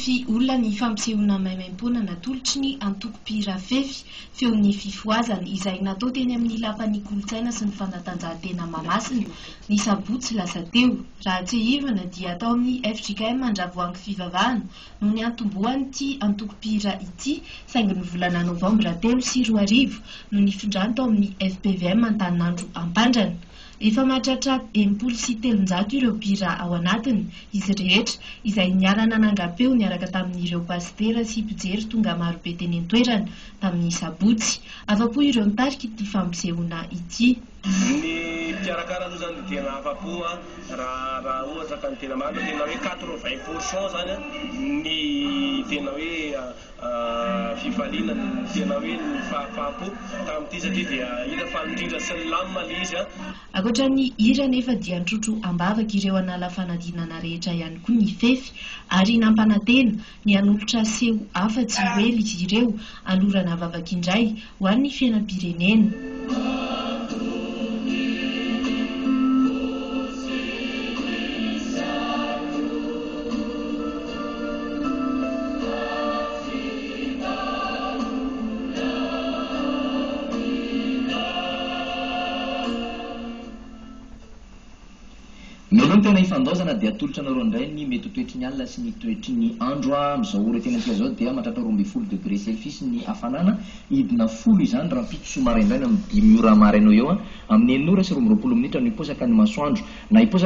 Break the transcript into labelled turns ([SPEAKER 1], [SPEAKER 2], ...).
[SPEAKER 1] fefy olona ny fampisehoana maimaim-poana natolotry ny antoko-pihira fefy feon'ny fifoazana izay natao teny amin'ny lapan'ny kolontsaina sy ny fanatanjahantena Mahamasina ny sabotsy lasa teo. Raha tsy hivana dia atao amin'ny FJKM Mandravoangy fivavahana no ny antombohan'ity antoko-pihira ity saingy ny volana Novambra 3 sy 2000 no nifindrany tao amin'ny FPVM Antaninandro Ampandrana. Efa mahatratra 700 ireo mpihira ao anatiny, izy rehetra izay niarana nanga-peo niaraka tamin'ireo pasitera sy mpijery tonga marobe teny an-toerana tamin'ny sabotsy. Afa-po ireo nitarika ity fampisehoana ity.
[SPEAKER 2] Ny mpiarakara aloha zany tena afa-po raha ohatra ka ny tena maro tena hoe 80% zany ny tena hoe fifaliana tena hoe ny fahapo tamin'ity satria dia hita fa indrindra sy ny lamina le izy.
[SPEAKER 1] Ankoatra ny hira nefa dia nitrotro ambavaka ireo anala fanadinana rehetra ihany koa ny fefy ary nampanantena ny hanolotra seho afa-tsy hely izy ireo alorana vavaka indray ho an'ny fiainam-pirenena.
[SPEAKER 3] Meloha tena ifandozana dia atolotra nareo indray ny mety toetry ny alina sy ny toetry ny andro amin'izao ora tena tia zao dia mahatratra 12 degré Celsius ny hafanana, idina 10 izany raha mpitso maraindraina amin'ny 5 ora maraina eo amin'ny 9 ora sy 20 minitra no iposaka ny masoandro na iposaka